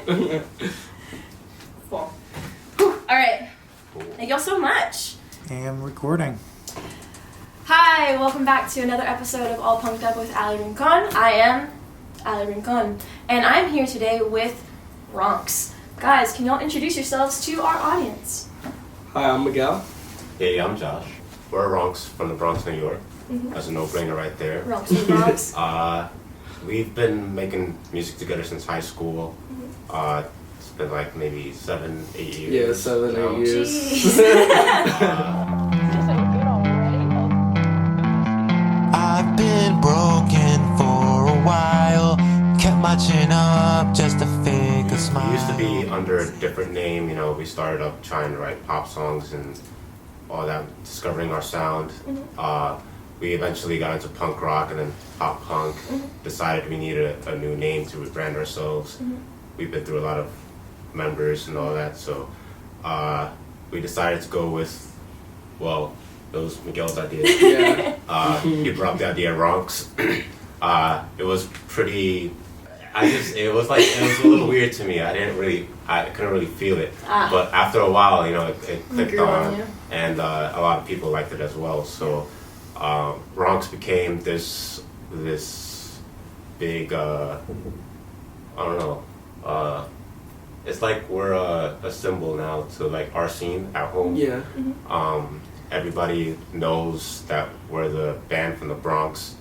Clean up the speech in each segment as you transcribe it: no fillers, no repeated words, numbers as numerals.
Cool. All right. Thank y'all so much. And recording. Hi, welcome back to another episode of All Punked Up with Ali Rincón. I am Ali Rincón, and I'm here today with Ronx. Guys, can y'all introduce yourselves to our audience? Hi, I'm Miguel. Hey, I'm Josh. We're Ronx from the Bronx, New York. That's a no-brainer right there. Ronx from the Bronx. We've been making music together since high school. It's been like maybe 7-8 years. Yeah, 7-8 years. I've been broken for a while. Kept my chin up just to fake a smile. We used to be under a different name. You know, we started up trying to write pop songs and all that, discovering our sound. We eventually got into punk rock and then pop punk. Decided we needed a new name to rebrand ourselves. We've been through a lot of members and all that, so we decided to go with, well, it was Miguel's idea. Yeah. He brought up the idea of Ronx. It was pretty. It was a little weird to me. I couldn't really feel it. But after a while, you know, it clicked on, and a lot of people liked it as well. So Ronx became this big. I don't know. It's like we're a symbol now to like our scene at home. Yeah. Everybody knows that we're the band from the Bronx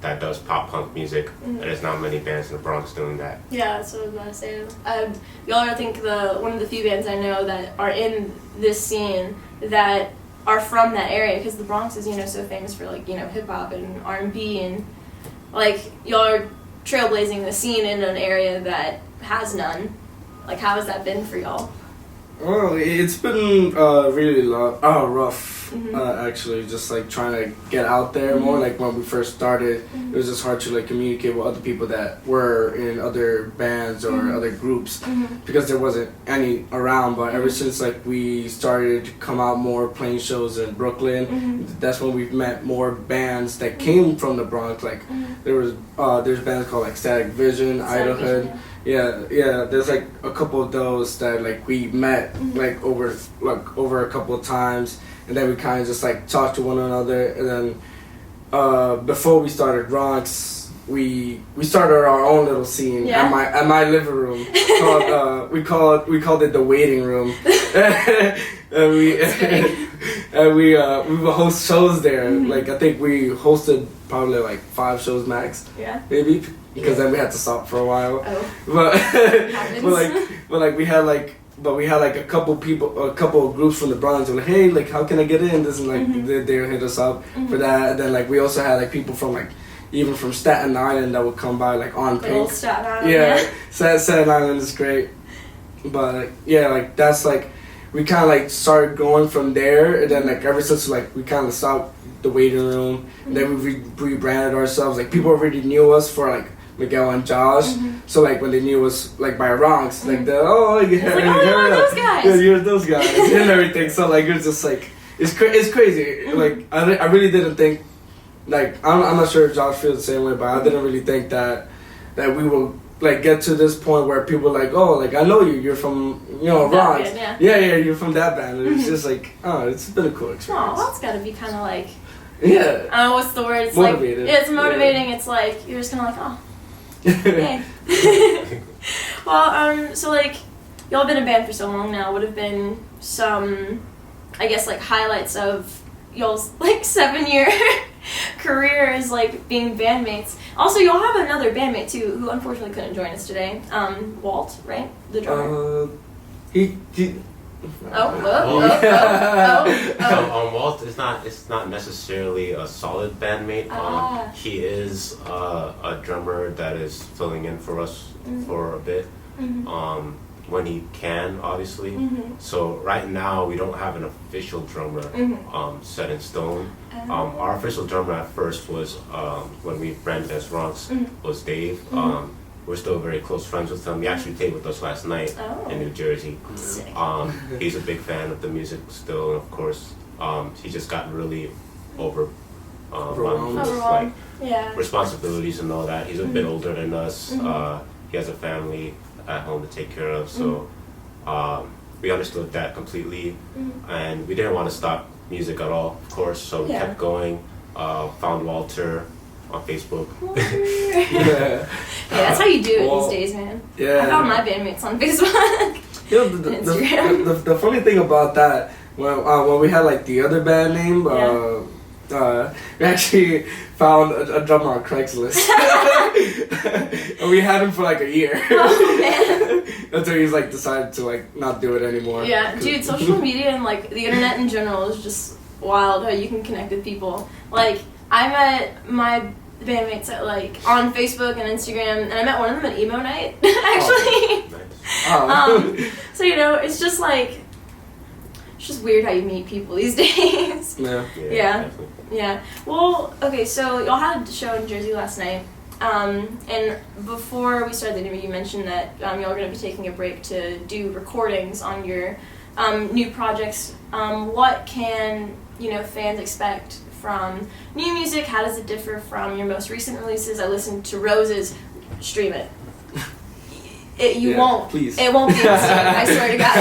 that does pop punk music. There's not many bands in the Bronx doing that. Yeah, that's what I was about to say. Y'all are, I think, one of the few bands I know that are in this scene that are from that area, because the Bronx is, you know, so famous for, like, you know, hip hop and R&B, and like y'all are trailblazing the scene in an area that has none. Like, how has that been for y'all? Well, it's been really rough, actually, just like trying to get out there more. Like when we first started, it was just hard to like communicate with other people that were in other bands or other groups because there wasn't any around. But ever since like we started to come out more, playing shows in Brooklyn, that's when we've met more bands that came from the Bronx. Like there's bands called like Static Vision, Idlehood. Yeah, there's like a couple of those that like we met like over a couple of times, and then we kind of just like talked to one another, and then before we started Ronx, we started our own little scene at my living room called we called it the waiting room. and we would host shows there. Like I think we hosted probably like 5 shows max. Yeah. Maybe. Because then we had to stop for a while. But we had a couple of groups from the Bronx who were like, hey, like how can I get in? This and like they hit us up for that. And then like we also had like people from like even from Staten Island that would come by like on Pink. Old Staten Island. Yeah. Staten Island is great. But like, yeah, like that's like we kind of like started going from there, and then like ever since like we kind of stopped the waiting room, and then we rebranded ourselves. Like people already knew us for like Miguel and Josh, so like when they knew us like by Ronx, like those guys, yeah, you're those guys and everything. So like it's just like it's crazy. Like I really didn't think, like I'm not sure if Josh feels the same way, but I didn't really think that we will like get to this point where people are like, oh, like I know you're from Ronx, yeah, you're from that band. And it's just like, oh, it's been a cool experience. Oh, well, that's gotta be kind of like, yeah, I don't know what's the word. It's motivated. Like, it's motivating. Yeah. It's like you're just kind of like, oh. Okay. Well, so like, y'all been a band for so long now. What have been some, I guess, like highlights of y'all's like 7-year career as like being bandmates? Also, y'all have another bandmate too, who unfortunately couldn't join us today. Walt, right, the drummer. He. Walt is not. It's not necessarily a solid bandmate. He is a drummer that is filling in for us for a bit. When he can, obviously. So right now we don't have an official drummer set in stone. Our official drummer at first was when we branded as Ronx was Dave. We're still very close friends with him. He actually played with us last night in New Jersey. He's a big fan of the music still, and of course, he just got really overwhelmed with like responsibilities and all that. He's a bit older than us. He has a family at home to take care of. So we understood that completely, and we didn't want to stop music at all, of course. So we kept going. Found Walter on Facebook. Yeah, that's how you do it these days, man. Yeah. I found my bandmates on Facebook. You know, the funny thing about that, when we had like the other band name, we actually found a drummer on Craigslist. And we had him for like a year. Oh man. Until he's like decided to like not do it anymore. Yeah, dude, social media and like the internet in general is just wild how you can connect with people. Like, I met my bandmates at like on Facebook and Instagram, and I met one of them at emo night actually. So you know, it's just like it's just weird how you meet people these days. Yeah. Well, okay, so y'all had a show in Jersey last night, and before we started the interview, you mentioned that y'all were going to be taking a break to do recordings on your new projects. What can fans expect from new music? How does it differ from your most recent releases? I listened to Rose's. Stream it. You won't. Please. It won't be insane. I swear to God,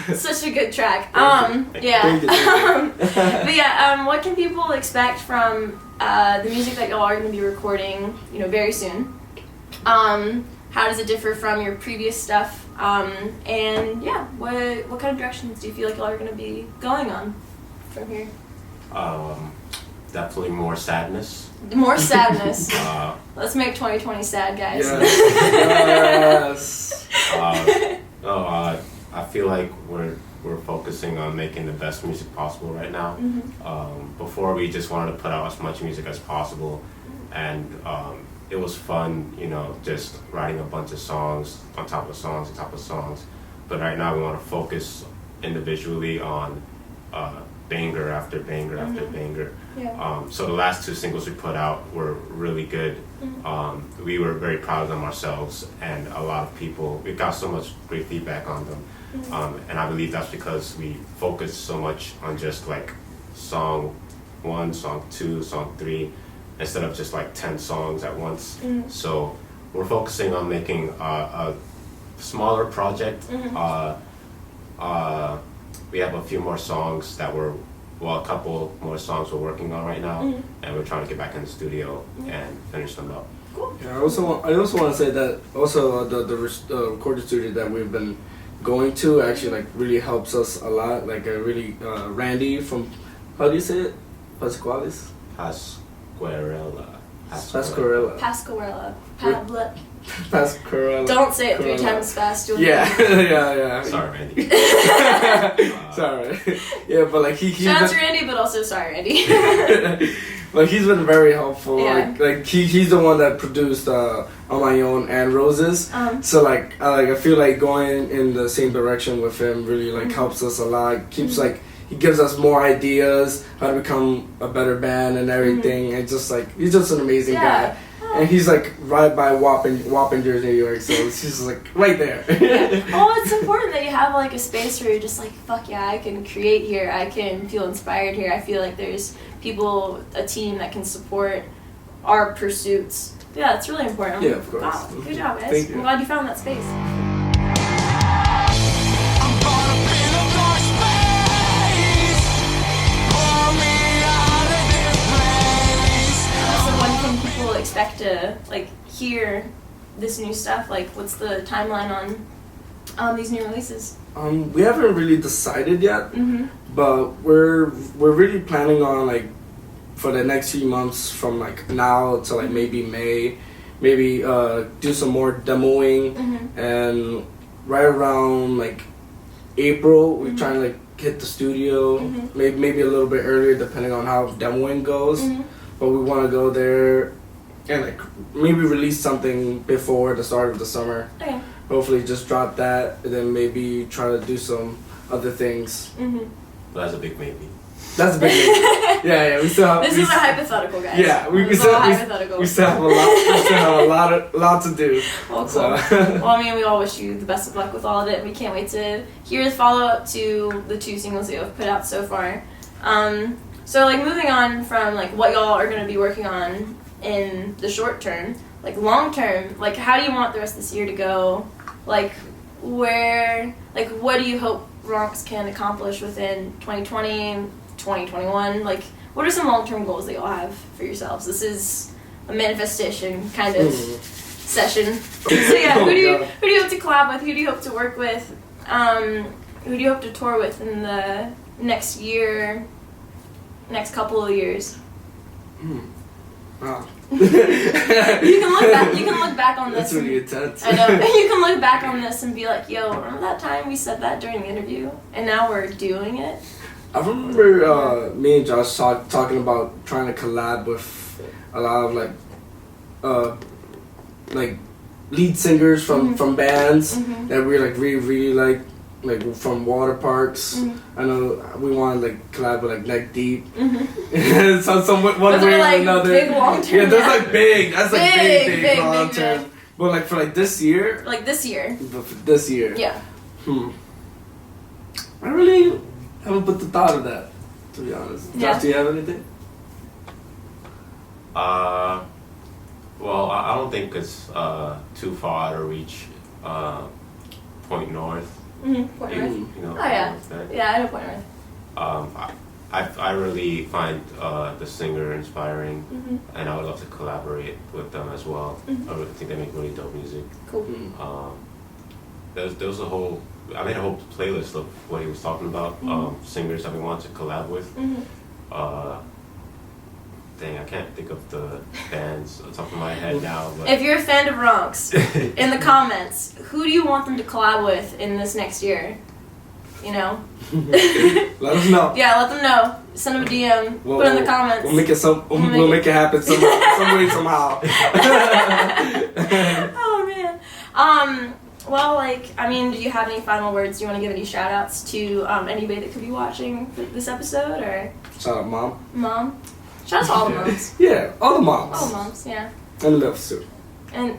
it's such a good track. But yeah, what can people expect from the music that y'all are going to be recording, very soon? How does it differ from your previous stuff? And yeah, what kind of directions do you feel like y'all are going to be going on from here? Definitely more sadness. More sadness. Let's make 2020 sad, guys. Yes. I feel like we're focusing on making the best music possible right now. Before, we just wanted to put out as much music as possible, and it was fun, just writing a bunch of songs on top of songs on top of songs. But right now we want to focus individually on banger after banger after banger. So the last 2 singles we put out were really good. We were very proud of them ourselves, and a lot of people, we got so much great feedback on them. And I believe that's because we focused so much on just like song 1, song 2, song 3, instead of just like 10 songs at once. So we're focusing on making a smaller project. We have a few more songs that a couple more songs we're working on right now, and we're trying to get back in the studio and finish them up. Cool. Yeah, I also want to say that also the recording studio that we've been going to actually like really helps us a lot. Like Randy from, how do you say it? Pasquales? Pasquarella. Pasquarella. Don't say it 3 times fast. Yeah. Sorry, Randy. Sorry. Yeah, but like he's shout out to Randy, but also sorry, Randy. Like he's been very helpful. Yeah. Like he's the one that produced On My Own and Roses. So I feel like going in the same direction with him really like helps us a lot. Keeps like he gives us more ideas how to become a better band and everything. And just like he's just an amazing guy. And he's like right by Wappinger, New York, so it's just like right there. Well, it's important that you have like a space where you're just like, fuck yeah, I can create here, I can feel inspired here. I feel like there's people, a team that can support our pursuits. Yeah, it's really important. Yeah, of course. Wow, good job, guys. Thank you. I'm glad you found that space. Expect to like hear this new stuff? Like, what's the timeline on these new releases? We haven't really decided yet, but we're really planning on like for the next few months, from like now to like maybe May, do some more demoing, and right around like April we're trying to like hit the studio, maybe a little bit earlier depending on how demoing goes, but we want to go there and like maybe release something before the start of the summer. Okay. Hopefully just drop that, and then maybe try to do some other things. That's a big maybe. That's a big maybe. Yeah, we still have. This is a hypothetical, guys. Yeah, we still have a lot to do. Well, cool. Well, I mean, we all wish you the best of luck with all of it. We can't wait to hear the follow up to the 2 singles that you have put out so far. So like moving on from like what y'all are going to be working on in the short term, like long term, like how do you want the rest of this year to go? like what do you hope Ronx can accomplish within 2020, 2021? Like, what are some long-term goals that y'all have for yourselves? This is a manifestation kind of session. So yeah, who do you hope to collab with? Who do you hope to work with? Who do you hope to tour with in the next year, next couple of years? Wow. You can look back on this. That's really intense. I know. You can look back on this and be like, yo, remember that time we said that during the interview? And now we're doing it? I remember me and Josh talking about trying to collab with a lot of like lead singers from bands that we like really like from water parks. I know we want to like collab with like Neck Deep. so one way or another. Big long term. Yeah, that's like big. That's like big long big, term. big. But like for like this year. Like this year. This year. Yeah. I really haven't put the thought of that, to be honest. Yeah. Josh, do you have anything? Well, I don't think it's too far to reach Point North. Point North. You know, Oh yeah. that. Yeah, I know Point North. I really find the singer inspiring, and I would love to collaborate with them as well. I really think they make really dope music. Cool. There was a whole. I made a whole playlist of what he was talking about. Singers that we want to collab with. Dang, I can't think of the bands on top of my head now. But If you're a fan of Ronx, in the comments, who do you want them to collab with in this next year? You know? Let us know. Yeah, let them know. Send them a DM. Put it in the comments. We'll make it we'll make it happen some way somehow. Oh man. Well, do you have any final words? Do you want to give any shout outs to anybody that could be watching this episode, or Shout out, Mom. Mom? Shout out to all the moms. Yeah, all the moms. All the moms, yeah. And the lips too. And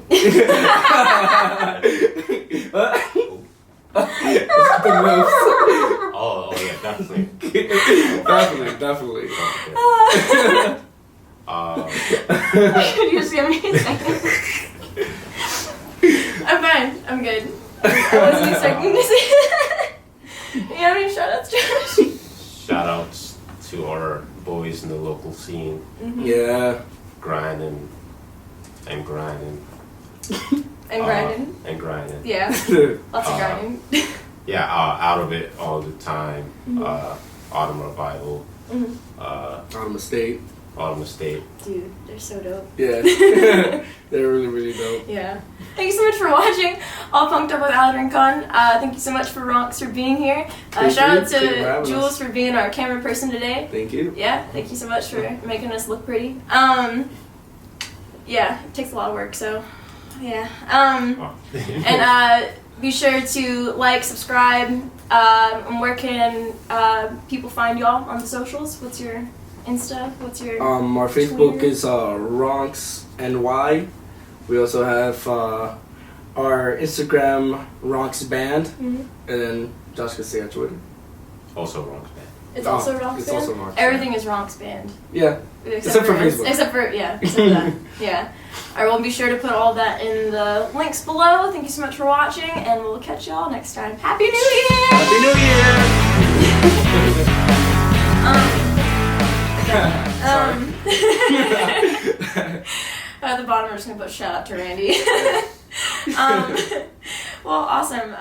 The lips. oh yeah, definitely. Definitely. you see amazing. I'm fine. I'm good. I wasn't expecting to see. You have any shout outs, Josh? Shout outs to our boys in the local scene. Yeah. Grinding and grinding. And grinding. And grinding. Yeah. Lots of grinding. Yeah, out of it all the time. Autumn Revival. Autumn Estate. Autumn Estate. Dude, they're so dope. Yeah. They're really dope. Yeah. Thank you so much for watching All Punked Up with Al Rincón. Thank you so much for Ronx for being here. Shout out to Jules for being our camera person today. Thank you. Yeah, thank you so much for making us look pretty. Yeah, it takes a lot of work, so yeah. And be sure to like, subscribe, and where can people find y'all on the socials? What's your Insta? What's your our Facebook Twitter? is Ronx NY. We also have our Instagram Ronx Band, and then Josh can say our Twitter. Also Ronx Band. It's also Ronx it's Band? also Ronx Everything is Ronx Band. Yeah. Except for Facebook. Except for that. Yeah. I will be sure to put all that in the links below. Thank you so much for watching, and we'll catch y'all next time. Happy New Year! Happy New Year! At the bottom, we're just gonna put shout out to Randy. Well, awesome.